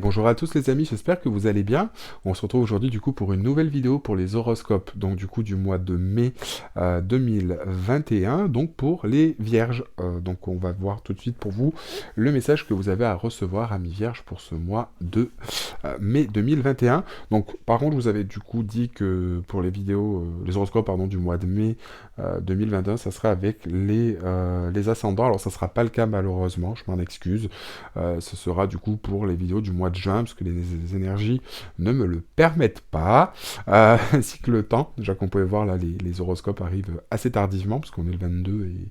Bonjour à tous les amis, j'espère que vous allez bien. On se retrouve aujourd'hui du coup pour une nouvelle vidéo pour les horoscopes, donc du coup du mois de mai 2021, donc pour les vierges. Donc on va voir tout de suite pour vous le message que vous avez à recevoir, amis vierges, pour ce mois de mai 2021. Donc par contre je vous avais du coup dit que pour les vidéos, les horoscopes pardon, du mois de mai 2021, ça sera avec les ascendants. Alors ça sera pas le cas malheureusement, je m'en excuse. Ce sera du coup pour les vidéos du mois de juin, parce que les énergies ne me le permettent pas, ainsi que le temps. Déjà qu'on pouvait voir là, les horoscopes arrivent assez tardivement, parce qu'on est le 22 et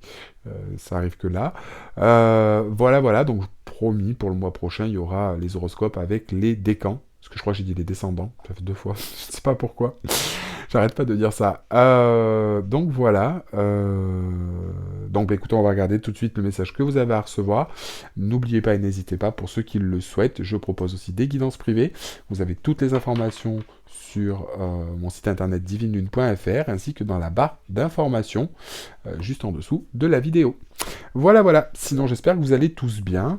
ça arrive que là. Voilà, donc promis, pour le mois prochain, il y aura les horoscopes avec les décans, parce que je crois que j'ai dit les descendants, ça fait 2 fois, je sais pas pourquoi. J'arrête pas de dire ça. Donc voilà. Donc bah, écoutez, on va regarder tout de suite le message que vous avez à recevoir. N'oubliez pas et n'hésitez pas, pour ceux qui le souhaitent, je propose aussi des guidances privées. Vous avez toutes les informations sur mon site internet divinelune.fr ainsi que dans la barre d'informations juste en dessous de la vidéo. Voilà. Sinon, j'espère que vous allez tous bien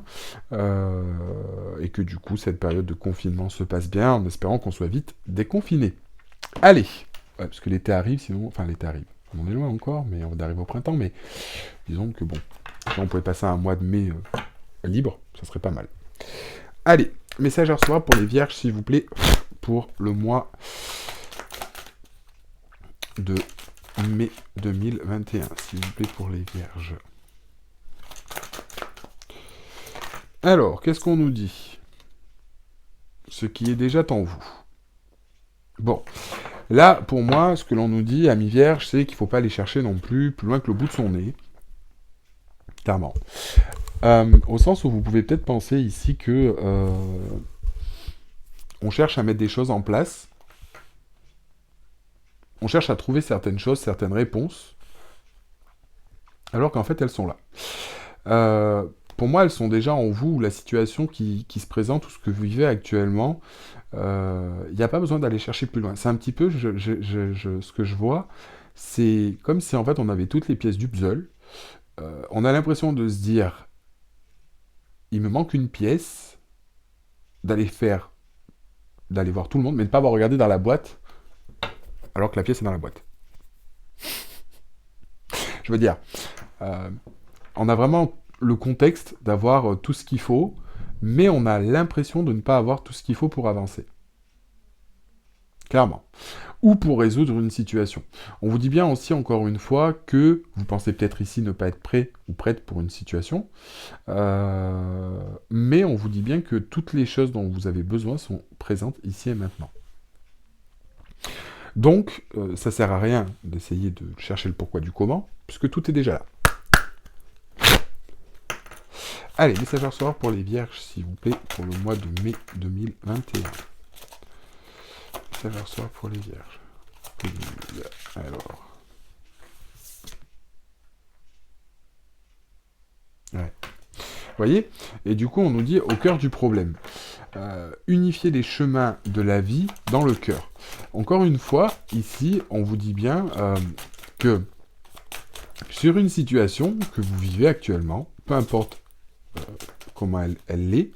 et que du coup, cette période de confinement se passe bien en espérant qu'on soit vite déconfinés. Allez, ouais, parce que l'été arrive, sinon... Enfin, l'été arrive. On en est loin encore, mais on arrive au printemps, mais disons que bon, si on pouvait passer un mois de mai libre, ça serait pas mal. Allez, message à recevoir pour les vierges, s'il vous plaît, pour le mois de mai 2021, s'il vous plaît, pour les vierges. Alors, qu'est-ce qu'on nous dit? Ce qui est déjà en vous. Bon, là, pour moi, ce que l'on nous dit, amis vierges, c'est qu'il ne faut pas aller chercher non plus loin que le bout de son nez. Clairement. Au sens où vous pouvez peut-être penser ici que on cherche à mettre des choses en place, on cherche à trouver certaines choses, certaines réponses, alors qu'en fait elles sont là. Pour moi, elles sont déjà en vous, la situation qui se présente, ou ce que vous vivez actuellement. Il n'y a pas besoin d'aller chercher plus loin. C'est un petit peu, ce que je vois, c'est comme si en fait on avait toutes les pièces du puzzle. On a l'impression de se dire, il me manque une pièce, d'aller voir tout le monde, mais de ne pas avoir regardé dans la boîte, alors que la pièce est dans la boîte. Je veux dire, on a vraiment le contexte d'avoir tout ce qu'il faut, mais on a l'impression de ne pas avoir tout ce qu'il faut pour avancer. Clairement. Ou pour résoudre une situation. On vous dit bien aussi, encore une fois, que vous pensez peut-être ici ne pas être prêt ou prête pour une situation, mais on vous dit bien que toutes les choses dont vous avez besoin sont présentes ici et maintenant. Donc, ça sert à rien d'essayer de chercher le pourquoi du comment, puisque tout est déjà là. Allez, message à recevoir pour les vierges, s'il vous plaît, pour le mois de mai 2021. Message à recevoir pour les vierges. Alors. Ouais. Vous voyez? Et du coup, on nous dit au cœur du problème. Unifier les chemins de la vie dans le cœur. Encore une fois, ici, on vous dit bien que sur une situation que vous vivez actuellement, peu importe comment elle l'est,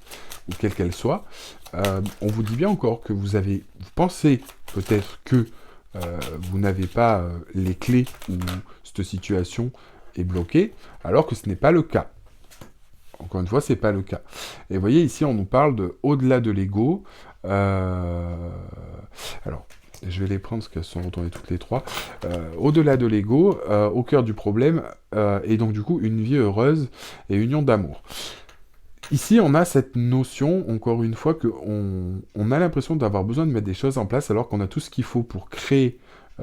ou quelle qu'elle soit, on vous dit bien encore que vous pensez peut-être que vous n'avez pas les clés où cette situation est bloquée, alors que ce n'est pas le cas. Encore une fois, c'est pas le cas. Et vous voyez, ici, on nous parle de au-delà de l'ego. Alors, je vais les prendre parce qu'elles sont retournées toutes les trois. Au-delà de l'ego, au cœur du problème, et donc du coup, une vie heureuse et union d'amour. Ici, on a cette notion, encore une fois, qu'on a l'impression d'avoir besoin de mettre des choses en place alors qu'on a tout ce qu'il faut pour créer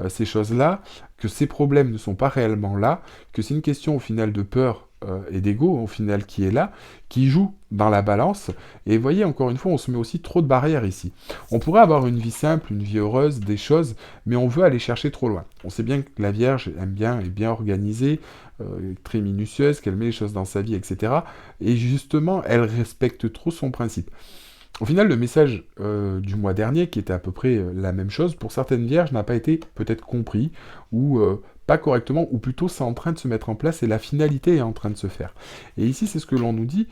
ces choses-là, que ces problèmes ne sont pas réellement là, que c'est une question au final de peur et d'ego, au final, qui est là, qui joue dans la balance. Et vous voyez, encore une fois, on se met aussi trop de barrières ici. On pourrait avoir une vie simple, une vie heureuse, des choses, mais on veut aller chercher trop loin. On sait bien que la Vierge aime bien, est bien organisée, très minutieuse, qu'elle met les choses dans sa vie, etc. Et justement, elle respecte trop son principe. Au final, le message du mois dernier, qui était à peu près la même chose, pour certaines vierges, n'a pas été peut-être compris, ou pas correctement, ou plutôt c'est en train de se mettre en place, et la finalité est en train de se faire. Et ici, c'est ce que l'on nous dit,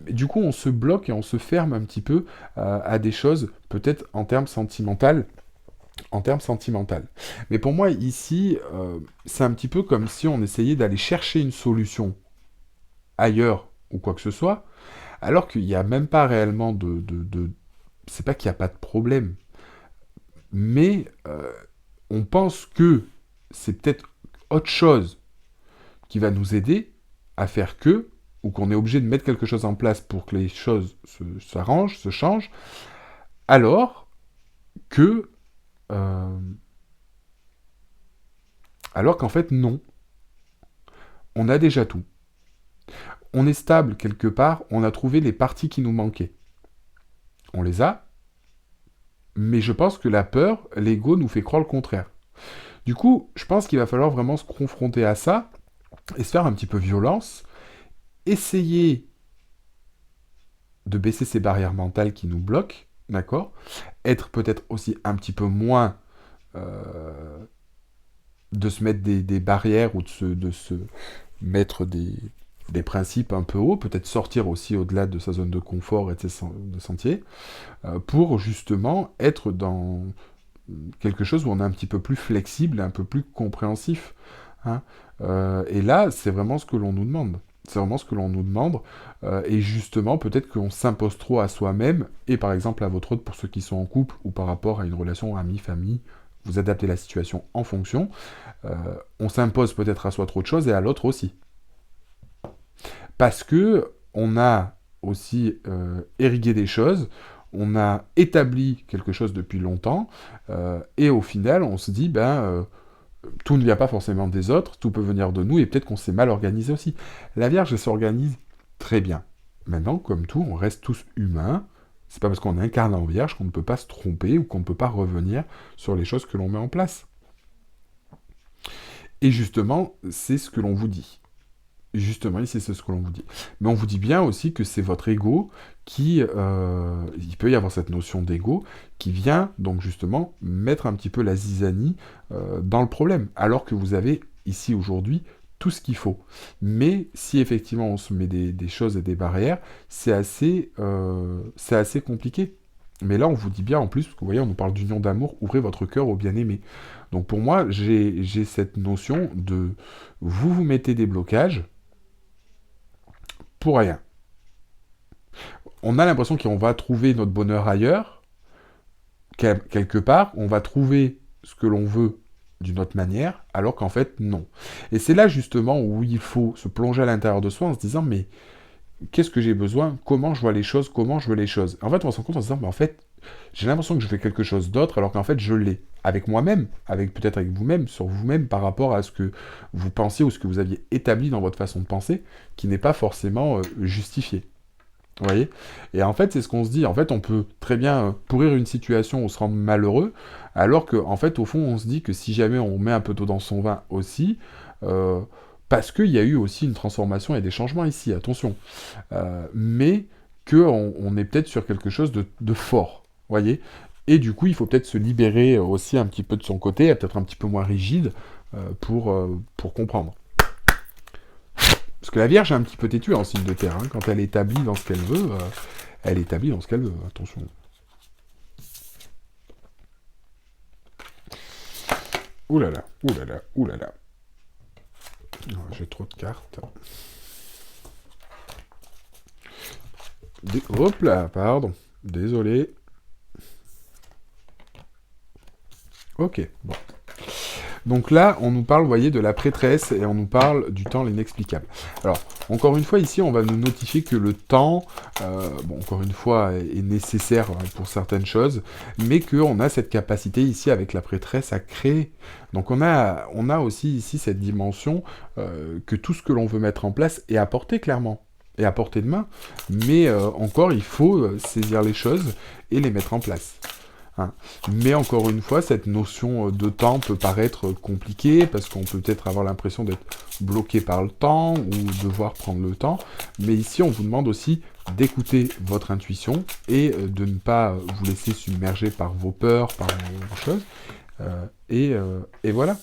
du coup, on se bloque et on se ferme un petit peu à des choses, peut-être en termes sentimentaux. En termes sentimental. Mais pour moi, ici, c'est un petit peu comme si on essayait d'aller chercher une solution ailleurs ou quoi que ce soit, alors qu'il n'y a même pas réellement c'est pas qu'il n'y a pas de problème, mais on pense que c'est peut-être autre chose qui va nous aider à faire que, ou qu'on est obligé de mettre quelque chose en place pour que les choses s'arrangent, se changent, alors que... euh, alors qu'en fait, non. On a déjà tout. On est stable quelque part, on a trouvé les parties qui nous manquaient. On les a, mais je pense que la peur, l'ego nous fait croire le contraire. Du coup, je pense qu'il va falloir vraiment se confronter à ça et se faire un petit peu violence, essayer de baisser ces barrières mentales qui nous bloquent, d'accord? Être peut-être aussi un petit peu moins euh, de se mettre des barrières ou de se mettre des principes un peu hauts, peut-être sortir aussi au-delà de sa zone de confort et de ses sentiers, pour justement être dans quelque chose où on est un petit peu plus flexible et un peu plus compréhensif. Hein. Et là, c'est vraiment ce que l'on nous demande. C'est vraiment ce que l'on nous demande. Et justement, peut-être qu'on s'impose trop à soi-même, et par exemple à votre autre, pour ceux qui sont en couple, ou par rapport à une relation ami-famille, vous adaptez la situation en fonction. On s'impose peut-être à soi trop de choses, et à l'autre aussi. Parce que on a aussi érigué des choses, on a établi quelque chose depuis longtemps, et au final, on se dit, tout ne vient pas forcément des autres, tout peut venir de nous, et peut-être qu'on s'est mal organisé aussi. La Vierge s'organise très bien. Maintenant, comme tout, on reste tous humains. C'est pas parce qu'on incarne en Vierge qu'on ne peut pas se tromper ou qu'on ne peut pas revenir sur les choses que l'on met en place. Et justement, c'est ce que l'on vous dit. Justement, ici, c'est ce que l'on vous dit. Mais on vous dit bien aussi que c'est votre ego qui... il peut y avoir cette notion d'ego qui vient, donc justement, mettre un petit peu la zizanie dans le problème. Alors que vous avez, ici, aujourd'hui, tout ce qu'il faut. Mais si, effectivement, on se met des choses et des barrières, c'est assez compliqué. Mais là, on vous dit bien, en plus, parce que vous voyez, on nous parle d'union d'amour, ouvrez votre cœur au bien-aimé. Donc pour moi, j'ai cette notion de... vous mettez des blocages, pour rien. On a l'impression qu'on va trouver notre bonheur ailleurs, quelque part, on va trouver ce que l'on veut d'une autre manière, alors qu'en fait, non. Et c'est là justement où il faut se plonger à l'intérieur de soi en se disant, mais qu'est-ce que j'ai besoin? Comment je vois les choses? Comment je veux les choses? En fait, on se rend compte en se disant, mais en fait, j'ai l'impression que je fais quelque chose d'autre, alors qu'en fait, je l'ai. Avec moi-même, avec peut-être avec vous-même, sur vous-même, par rapport à ce que vous pensiez ou ce que vous aviez établi dans votre façon de penser, qui n'est pas forcément justifié. Vous voyez? Et en fait, c'est ce qu'on se dit. En fait, on peut très bien pourrir une situation ou se rendre malheureux, alors que, en fait, au fond, on se dit que si jamais on met un peu d'eau dans son vin aussi, euh, parce qu'il y a eu aussi une transformation et des changements ici, attention, mais qu'on est peut-être sur quelque chose de fort, vous voyez? Et du coup, il faut peut-être se libérer aussi un petit peu de son côté, être peut-être un petit peu moins rigide pour comprendre. Parce que la Vierge est un petit peu têtue en signe de terre. Hein. Quand elle établit dans ce qu'elle veut, elle établit dans ce qu'elle veut. Attention. Ouh là là, ouh là là, ouh là là. J'ai trop de cartes. Hop là, pardon. Désolé. Ok, bon. Donc là, on nous parle, vous voyez, de la prêtresse et on nous parle du temps l'inexplicable. Alors, encore une fois, ici, on va nous notifier que le temps, bon, encore une fois, est nécessaire pour certaines choses, mais qu'on a cette capacité ici avec la prêtresse à créer. Donc on a aussi ici cette dimension que tout ce que l'on veut mettre en place est apporté clairement, est à portée de main, mais encore, il faut saisir les choses et les mettre en place. Hein. Mais encore une fois, cette notion de temps peut paraître compliquée, parce qu'on peut peut-être avoir l'impression d'être bloqué par le temps, ou devoir prendre le temps. Mais ici, on vous demande aussi d'écouter votre intuition, et de ne pas vous laisser submerger par vos peurs, par vos choses. Et voilà.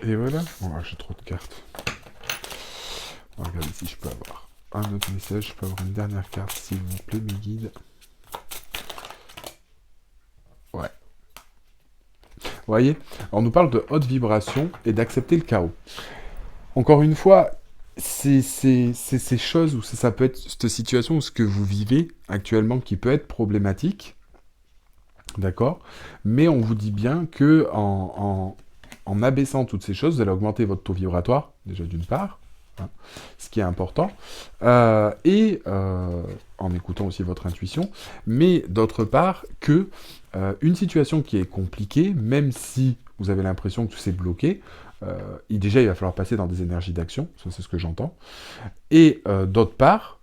Et voilà. Oh, j'ai trop de cartes. On va regarder si je peux avoir un autre message. Je peux avoir une dernière carte, s'il vous plaît, mes guides. Ouais. Vous voyez, on nous parle de haute vibration et d'accepter le chaos. Encore une fois, c'est ces choses, ou ça peut être cette situation ou ce que vous vivez actuellement qui peut être problématique, d'accord? Mais on vous dit bien que en abaissant toutes ces choses, vous allez augmenter votre taux vibratoire, déjà d'une part, hein, ce qui est important, et en écoutant aussi votre intuition, mais d'autre part que une situation qui est compliquée, même si vous avez l'impression que tout s'est bloqué, déjà il va falloir passer dans des énergies d'action, ça c'est ce que j'entends, et d'autre part,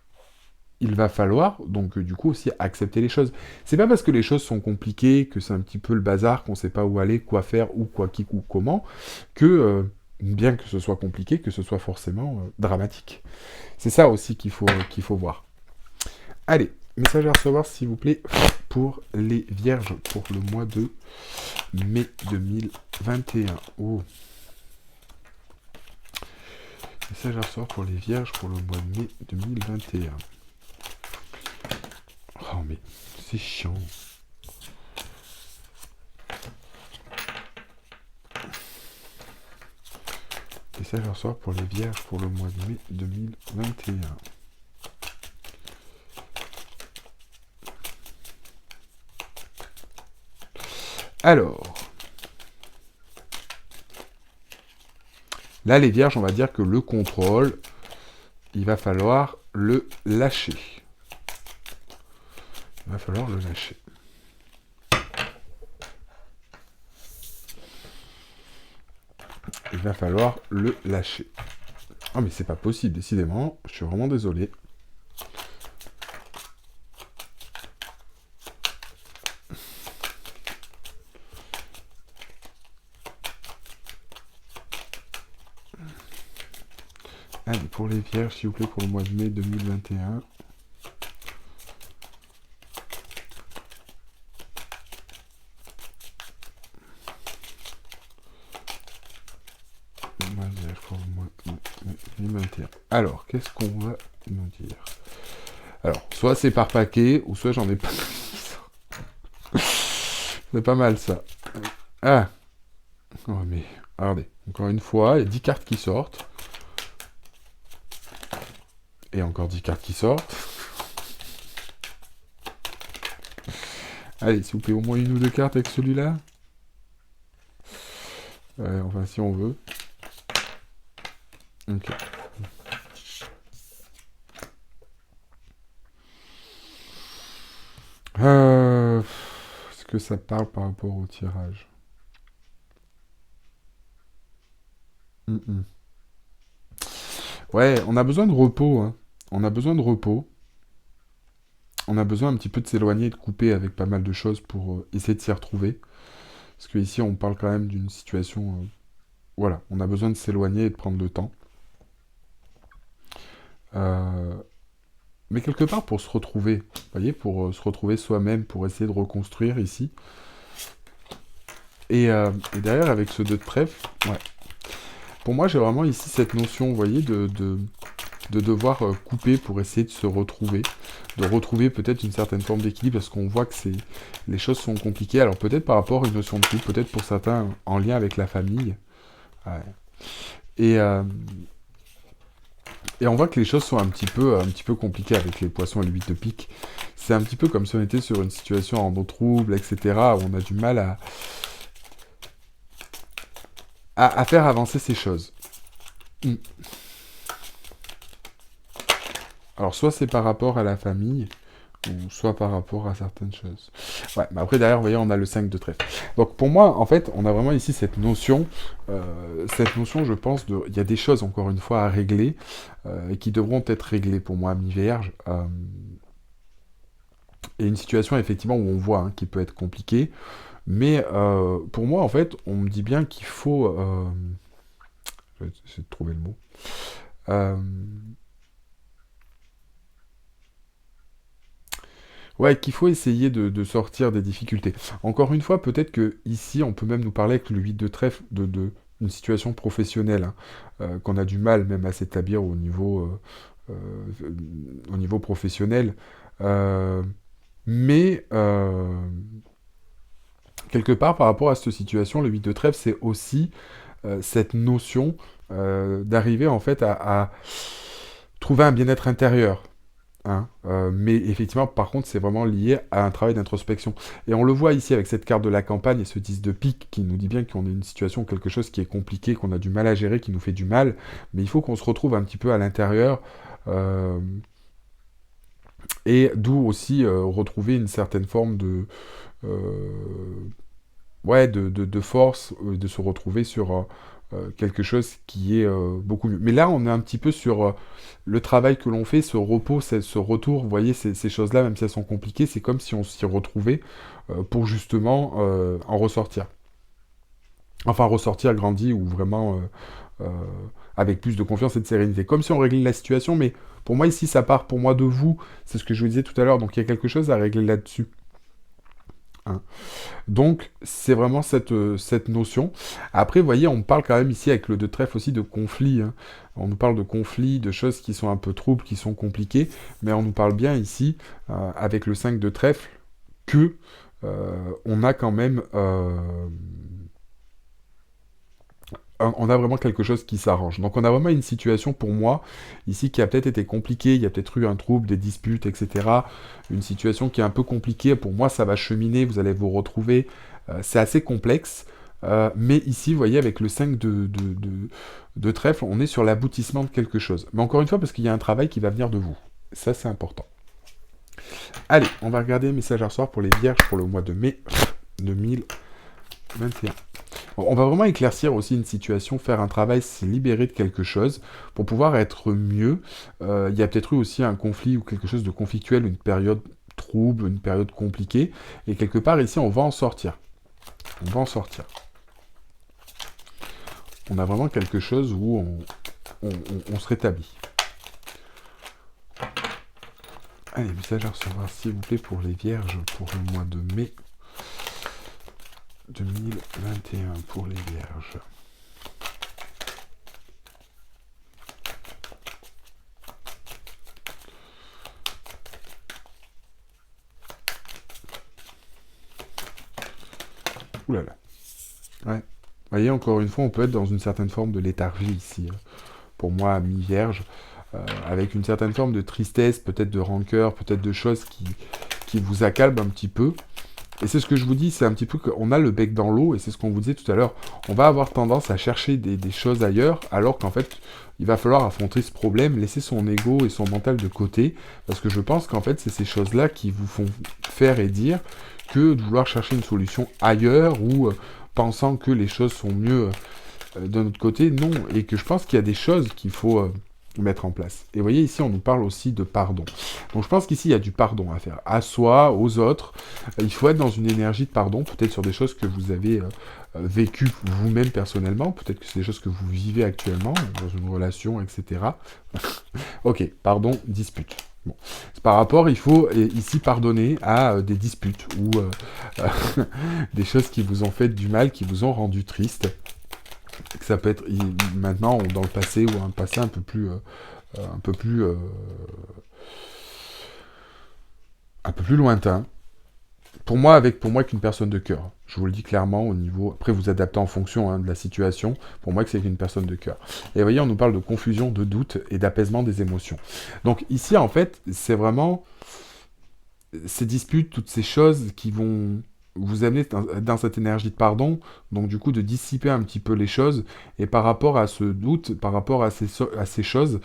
il va falloir donc du coup aussi accepter les choses. C'est pas parce que les choses sont compliquées, que c'est un petit peu le bazar, qu'on sait pas où aller, quoi faire, ou quoi, qui, ou comment, que bien que ce soit compliqué, que ce soit forcément dramatique. C'est ça aussi qu'il faut voir. Allez, message à recevoir s'il vous plaît pour les vierges pour le mois de mai 2021. Oh. Message à recevoir pour les vierges pour le mois de mai 2021. Oh mais c'est chiant. Message à recevoir pour les vierges pour le mois de mai 2021. Alors, là les vierges, on va dire que le contrôle, il va falloir le lâcher. Il va falloir le lâcher. Il va falloir le lâcher. Oh mais c'est pas possible, décidément, je suis vraiment désolé. Allez, pour les vierges, s'il vous plaît, pour le mois de mai 2021. Pour le mois de mai 2021. Alors, qu'est-ce qu'on va nous dire? Alors, soit c'est par paquet, ou soit j'en ai pas. C'est pas mal ça. Ah. Oh mais, regardez, encore une fois, il y a 10 cartes qui sortent. Et encore 10 cartes qui sortent. Allez, s'il vous plaît, au moins une ou deux cartes avec celui-là. Enfin, si on veut. Ok. Est-ce que ça parle par rapport au tirage? Ouais, on a besoin de repos, hein. On a besoin de repos. On a besoin un petit peu de s'éloigner et de couper avec pas mal de choses pour essayer de s'y retrouver. Parce que ici, on parle quand même d'une situation... voilà, on a besoin de s'éloigner et de prendre le temps. Mais quelque part, pour se retrouver, vous voyez, pour se retrouver soi-même, pour essayer de reconstruire ici. Et derrière, avec ce 2 de trèfle, ouais. Pour moi, j'ai vraiment ici cette notion, vous voyez, de devoir couper pour essayer de se retrouver, de retrouver peut-être une certaine forme d'équilibre, parce qu'on voit que les choses sont compliquées. Alors peut-être par rapport à une notion de couple, peut-être pour certains en lien avec la famille. Ouais. Et on voit que les choses sont un petit peu compliquées avec les poissons et le 8 de pique. C'est un petit peu comme si on était sur une situation en eau trouble, etc., où on a du mal à faire avancer ces choses. Alors, soit c'est par rapport à la famille, ou soit par rapport à certaines choses. Ouais, mais après, derrière, vous voyez, on a le 5 de trèfle. Donc, pour moi, en fait, on a vraiment ici cette notion, je pense, il y a des choses, encore une fois, à régler, et qui devront être réglées, pour moi, mi-vierge. Et une situation, effectivement, où on voit qui peut être compliquée. Mais, pour moi, en fait, on me dit bien qu'il faut... je vais essayer de trouver le mot. Ouais, qu'il faut essayer de sortir des difficultés. Encore une fois, peut-être que ici, on peut même nous parler avec le 8 de trèfle une situation professionnelle, hein, qu'on a du mal même à s'établir au niveau professionnel. Euh, mais quelque part, par rapport à cette situation, le 8 de trèfle, c'est aussi cette notion d'arriver en fait à trouver un bien-être intérieur. Hein. Mais effectivement, par contre, c'est vraiment lié à un travail d'introspection. Et on le voit ici avec cette carte de la campagne et ce 10 de pique qui nous dit bien qu'on est une situation, quelque chose qui est compliqué, qu'on a du mal à gérer, qui nous fait du mal. Mais il faut qu'on se retrouve un petit peu à l'intérieur. euh, et d'où aussi retrouver une certaine forme euh, ouais, de force, de se retrouver sur quelque chose qui est beaucoup mieux. Mais là, on est un petit peu sur le travail que l'on fait, ce repos, ce retour, vous voyez, ces choses-là, même si elles sont compliquées, c'est comme si on s'y retrouvait pour justement en ressortir. Enfin, ressortir grandi ou vraiment euh, avec plus de confiance et de sérénité. Comme si on réglait la situation, mais pour moi, ici, ça part pour moi de vous. C'est ce que je vous disais tout à l'heure, donc il y a quelque chose à régler là-dessus. Hein. Donc, c'est vraiment cette notion. Après, vous voyez, on parle quand même ici avec le de trèfle aussi de conflits. Hein. On nous parle de conflits, de choses qui sont un peu troubles, qui sont compliquées, mais on nous parle bien ici, avec le 5 de trèfle, que on a quand même on a vraiment quelque chose qui s'arrange. Donc on a vraiment une situation pour moi, ici, qui a peut-être été compliquée, il y a peut-être eu un trouble, des disputes, etc. Une situation qui est un peu compliquée, pour moi ça va cheminer, vous allez vous retrouver, c'est assez complexe, mais ici, vous voyez, avec le 5 de trèfle, on est sur l'aboutissement de quelque chose. Mais encore une fois, parce qu'il y a un travail qui va venir de vous. Ça, c'est important. Allez, on va regarder les messages à recevoir pour les vierges pour le mois de mai 2021. Bon, on va vraiment éclaircir aussi une situation, faire un travail, se libérer de quelque chose pour pouvoir être mieux. Il y a peut-être eu aussi un conflit ou quelque chose de conflictuel, une période trouble, une période compliquée. Et quelque part ici, on va en sortir. On va en sortir. On a vraiment quelque chose où on se rétablit. Allez, message à recevoir, s'il vous plaît, pour les vierges, pour le mois de mai 2021, pour les vierges. Ouh là là. Ouais. Vous voyez, encore une fois, on peut être dans une certaine forme de léthargie ici. Pour moi, mi-vierge, avec une certaine forme de tristesse, peut-être de rancœur, peut-être de choses qui vous accalment un petit peu. Et c'est ce que je vous dis, c'est un petit peu qu'on a le bec dans l'eau, et c'est ce qu'on vous disait tout à l'heure. On va avoir tendance à chercher des choses ailleurs, alors qu'en fait, il va falloir affronter ce problème, laisser son ego et son mental de côté, parce que je pense qu'en fait, c'est ces choses-là qui vous font faire et dire que de vouloir chercher une solution ailleurs, ou pensant que les choses sont mieux de notre côté, non. Et que je pense qu'il y a des choses qu'il faut mettre en place. Et vous voyez, ici, on nous parle aussi de pardon. Donc je pense qu'ici, il y a du pardon à faire. À soi, aux autres. Il faut être dans une énergie de pardon, peut-être sur des choses que vous avez vécues vous-même personnellement, peut-être que c'est des choses que vous vivez actuellement, dans une relation, etc. Ok, pardon, dispute. Bon. Par rapport, il faut ici pardonner à des disputes ou des choses qui vous ont fait du mal, qui vous ont rendu triste. Ça peut être maintenant dans le passé ou un passé un peu plus lointain. Pour moi qu'une personne de cœur. Je vous le dis clairement au niveau. Après, vous adaptez en fonction de la situation. Pour moi, que c'est qu'une personne de cœur. Et vous voyez, on nous parle de confusion, de doute et d'apaisement des émotions. Donc ici, en fait, c'est vraiment ces disputes, toutes ces choses qui vont vous amener dans cette énergie de pardon, donc du coup de dissiper un petit peu les choses, et par rapport à ce doute, par rapport à ces choses,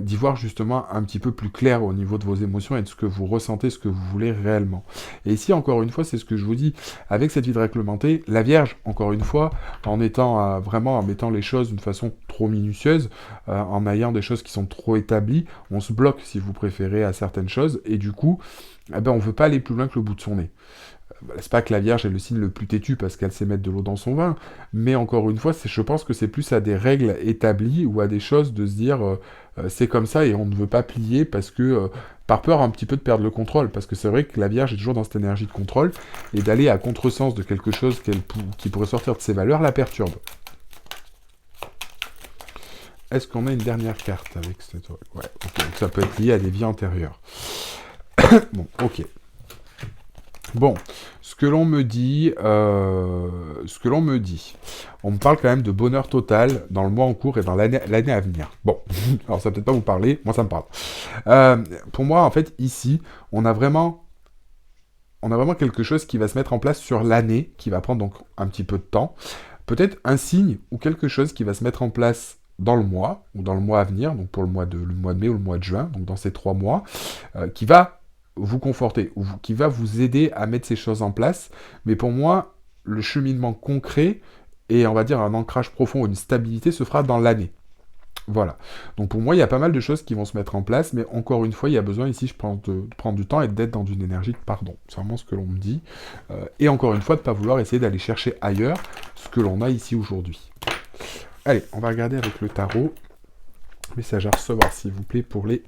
d'y voir justement un petit peu plus clair au niveau de vos émotions et de ce que vous ressentez, ce que vous voulez réellement. Et ici, encore une fois, c'est ce que je vous dis, avec cette vie de réglementée, la Vierge, encore une fois, en étant vraiment, en mettant les choses d'une façon trop minutieuse, en ayant des choses qui sont trop établies, on se bloque, si vous préférez, à certaines choses, et du coup, eh ben, on ne veut pas aller plus loin que le bout de son nez. C'est pas que la Vierge est le signe le plus têtu parce qu'elle sait mettre de l'eau dans son vin, mais encore une fois, je pense que c'est plus à des règles établies ou à des choses de se dire c'est comme ça et on ne veut pas plier parce que par peur un petit peu de perdre le contrôle, parce que c'est vrai que la Vierge est toujours dans cette énergie de contrôle et d'aller à contresens de quelque chose qui pourrait sortir de ses valeurs la perturbe. est-ce qu'on a une dernière carte avec cette... Ouais, ok, donc ça peut être lié à des vies antérieures. Bon, ok. Bon, ce que l'on me dit, on me parle quand même de bonheur total dans le mois en cours et dans l'année à venir. Bon, alors ça va peut-être pas vous parler, moi ça me parle. Pour moi, en fait, ici, on a vraiment quelque chose qui va se mettre en place sur l'année, qui va prendre donc un petit peu de temps. Peut-être un signe ou quelque chose qui va se mettre en place dans le mois, ou dans le mois à venir, donc pour le mois de mai ou le mois de juin, donc dans ces 3 mois, qui va vous conforter, ou qui va vous aider à mettre ces choses en place. Mais pour moi, le cheminement concret, et on va dire un ancrage profond, une stabilité, se fera dans l'année. Voilà. Donc pour moi, il y a pas mal de choses qui vont se mettre en place, mais encore une fois, il y a besoin ici, je pense, de prendre du temps et d'être dans une énergie de pardon. C'est vraiment ce que l'on me dit. Et encore une fois, de ne pas vouloir essayer d'aller chercher ailleurs ce que l'on a ici aujourd'hui. Allez, on va regarder avec le tarot. Message à recevoir, s'il vous plaît, pour les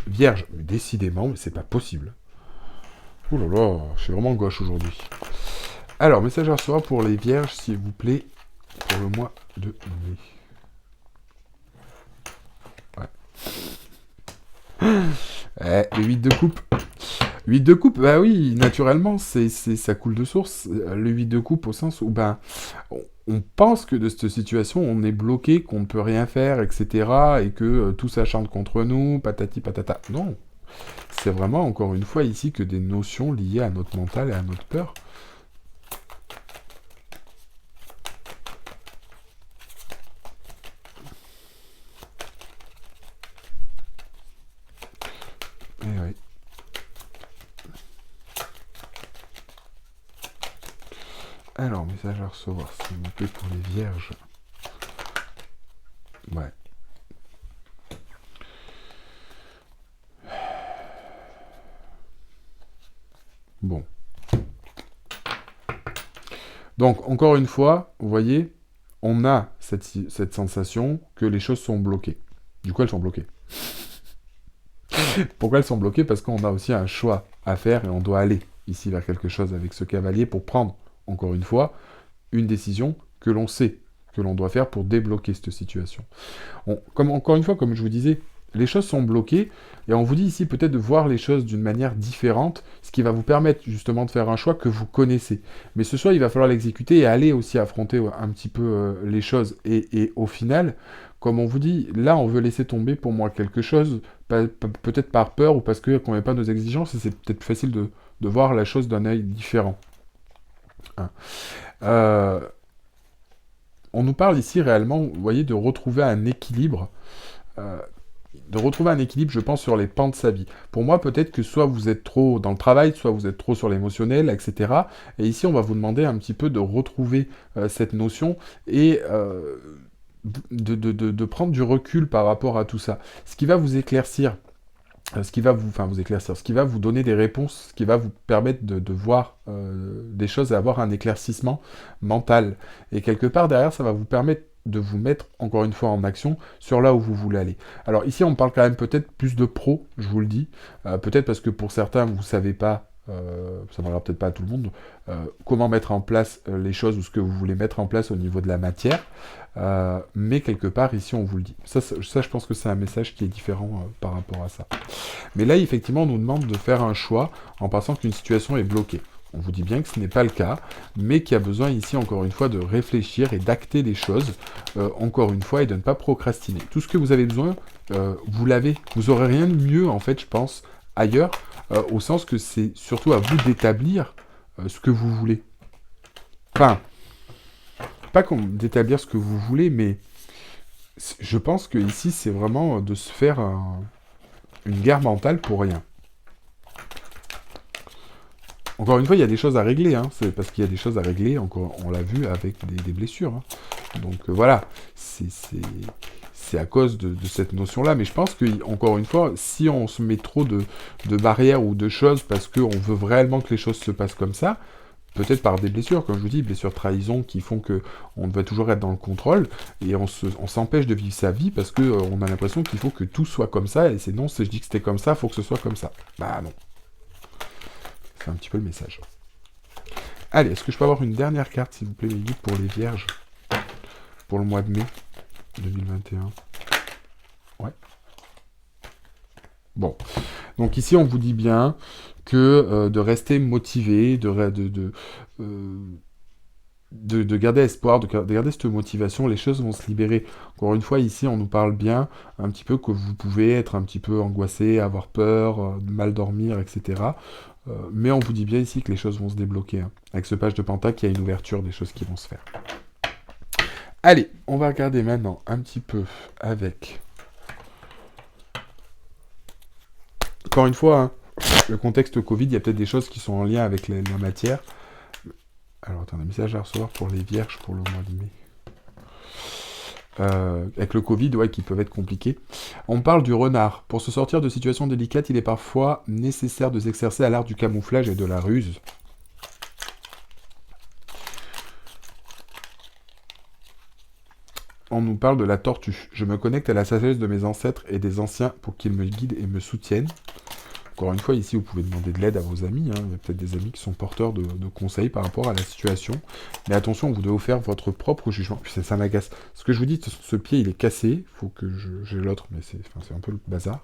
vierges. Mais décidément, mais c'est pas possible. Ouh là là, je suis vraiment gauche aujourd'hui. Alors, message à recevoir pour les vierges, s'il vous plaît, pour le mois de mai. Le 8 de coupe. 8 de coupe, bah oui, naturellement, ça coule de source. Le 8 de coupe au sens où, ben, on pense que de cette situation, on est bloqué, qu'on ne peut rien faire, etc. Et que tout s'acharne contre nous, patati patata. Non. C'est vraiment, encore une fois, ici, que des notions liées à notre mental et à notre peur. Eh oui. Alors, message à recevoir, s'il vous plaît, pour les vierges. Ouais. Bon. Donc, encore une fois, vous voyez, on a cette sensation que les choses sont bloquées. Du coup, elles sont bloquées. Pourquoi elles sont bloquées? Parce qu'on a aussi un choix à faire et on doit aller ici vers quelque chose avec ce cavalier pour prendre, encore une fois, une décision que l'on sait, que l'on doit faire pour débloquer cette situation. Encore une fois, comme je vous disais, les choses sont bloquées, et on vous dit ici peut-être de voir les choses d'une manière différente, ce qui va vous permettre justement de faire un choix que vous connaissez. Mais ce choix, il va falloir l'exécuter et aller aussi affronter un petit peu les choses. Et au final, comme on vous dit, là on veut laisser tomber pour moi quelque chose, peut-être par peur ou parce qu'on met pas nos exigences, et c'est peut-être plus facile de voir la chose d'un œil différent. Hein. On nous parle ici réellement, vous voyez, de retrouver un équilibre. Je pense, sur les pans de sa vie. Pour moi, peut-être que soit vous êtes trop dans le travail, soit vous êtes trop sur l'émotionnel, etc. Et ici, on va vous demander un petit peu de retrouver cette notion et de prendre du recul par rapport à tout ça. Ce qui va vous éclaircir, ce qui va vous donner des réponses, ce qui va vous permettre de voir des choses et avoir un éclaircissement mental. Et quelque part derrière, ça va vous permettre de vous mettre encore une fois en action sur là où vous voulez aller. Alors ici, on parle quand même peut-être plus de pro, je vous le dis. Peut-être parce que pour certains, vous ne savez pas, ça ne parlera peut-être pas à tout le monde, comment mettre en place les choses ou ce que vous voulez mettre en place au niveau de la matière. Mais quelque part, ici, on vous le dit. Ça je pense que c'est un message qui est différent par rapport à ça. Mais là, effectivement, on nous demande de faire un choix en pensant qu'une situation est bloquée. On vous dit bien que ce n'est pas le cas, mais qu'il y a besoin ici, encore une fois, de réfléchir et d'acter les choses, encore une fois, et de ne pas procrastiner. Tout ce que vous avez besoin, vous l'avez. Vous n'aurez rien de mieux, en fait, je pense, ailleurs, au sens que c'est surtout à vous d'établir ce que vous voulez. Enfin, pas d'établir ce que vous voulez, mais je pense que ici, c'est vraiment de se faire une guerre mentale pour rien. Encore une fois, il y a des choses à régler, hein. C'est parce qu'il y a des choses à régler, encore, on l'a vu avec des blessures. Hein. Donc voilà, c'est à cause de cette notion-là. Mais je pense que, encore une fois, si on se met trop de barrières ou de choses parce qu'on veut réellement que les choses se passent comme ça, peut-être par des blessures, comme je vous dis, blessures trahison qui font qu'on doit toujours être dans le contrôle, et on s'empêche de vivre sa vie parce qu'on a l'impression qu'il faut que tout soit comme ça, et c'est non, si je dis que c'était comme ça, il faut que ce soit comme ça. Bah non. C'est un petit peu le message. Allez, est-ce que je peux avoir une dernière carte, s'il vous plaît, les guides, pour les vierges, pour le mois de mai? 2021. Ouais. Bon. Donc ici, on vous dit bien que de rester motivé, euh, de garder espoir, de garder cette motivation, les choses vont se libérer. Encore une fois, ici, on nous parle bien un petit peu que vous pouvez être un petit peu angoissé, avoir peur, mal dormir, etc. Mais on vous dit bien ici que les choses vont se débloquer, hein. Avec ce page de Pentacle, il y a une ouverture des choses qui vont se faire. Allez, on va regarder maintenant un petit peu avec... Encore une fois, hein, le contexte Covid, il y a peut-être des choses qui sont en lien avec la matière. Alors, attends, un message à recevoir pour les vierges pour le mois de mai. Avec le Covid, ouais, qui peuvent être compliqués. On parle du renard. Pour se sortir de situations délicates, il est parfois nécessaire de s'exercer à l'art du camouflage et de la ruse. On nous parle de la tortue. Je me connecte à la sagesse de mes ancêtres et des anciens pour qu'ils me guident et me soutiennent. Encore une fois, ici, vous pouvez demander de l'aide à vos amis, hein. Il y a peut-être des amis qui sont porteurs de conseils par rapport à la situation. Mais attention, vous devez faire votre propre jugement. Puis ça m'agace. Ce que je vous dis, ce pied, il est cassé. Il faut que j'ai l'autre, mais c'est un peu le bazar.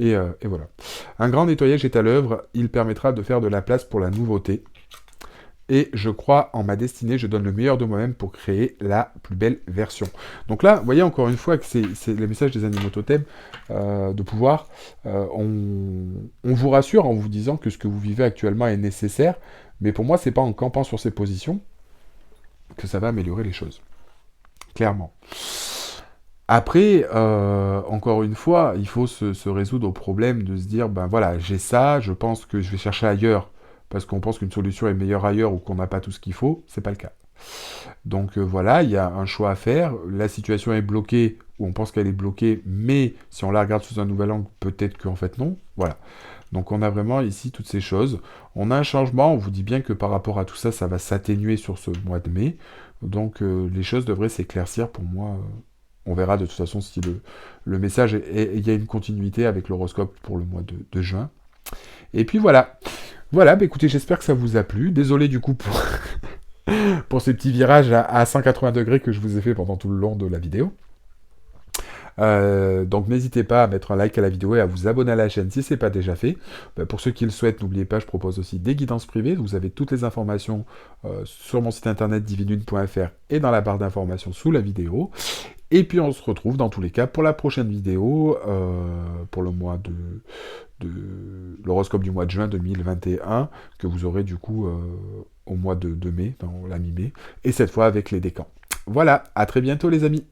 Et voilà. Un grand nettoyage est à l'œuvre. Il permettra de faire de la place pour la nouveauté. Et je crois en ma destinée, je donne le meilleur de moi-même pour créer la plus belle version. Donc là, vous voyez encore une fois que c'est le message des animaux totems de pouvoir. On vous rassure en vous disant que ce que vous vivez actuellement est nécessaire, mais pour moi, c'est pas en campant sur ces positions que ça va améliorer les choses. Clairement. Après, encore une fois, il faut se résoudre au problème de se dire, ben voilà, j'ai ça, je pense que je vais chercher ailleurs parce qu'on pense qu'une solution est meilleure ailleurs ou qu'on n'a pas tout ce qu'il faut, c'est pas le cas. Donc voilà, il y a un choix à faire. La situation est bloquée, ou on pense qu'elle est bloquée, mais si on la regarde sous un nouvel angle, peut-être qu'en fait non. Voilà. Donc on a vraiment ici toutes ces choses. On a un changement, on vous dit bien que par rapport à tout ça, ça va s'atténuer sur ce mois de mai. Donc les choses devraient s'éclaircir pour moi. On verra de toute façon si le message, il y a une continuité avec l'horoscope pour le mois de juin. Et puis voilà. Voilà, bah écoutez, j'espère que ça vous a plu. Désolé du coup pour ces petits virages à 180 degrés que je vous ai fait pendant tout le long de la vidéo. Donc n'hésitez pas à mettre un like à la vidéo et à vous abonner à la chaîne si ce n'est pas déjà fait. Pour ceux qui le souhaitent, n'oubliez pas, je propose aussi des guidances privées. Vous avez toutes les informations sur mon site internet divinune.fr et dans la barre d'informations sous la vidéo. Et puis on se retrouve dans tous les cas pour la prochaine vidéo, pour le mois de l'horoscope du mois de juin 2021, que vous aurez du coup au mois de mai, dans la mi-mai, et cette fois avec les décans. Voilà, à très bientôt les amis.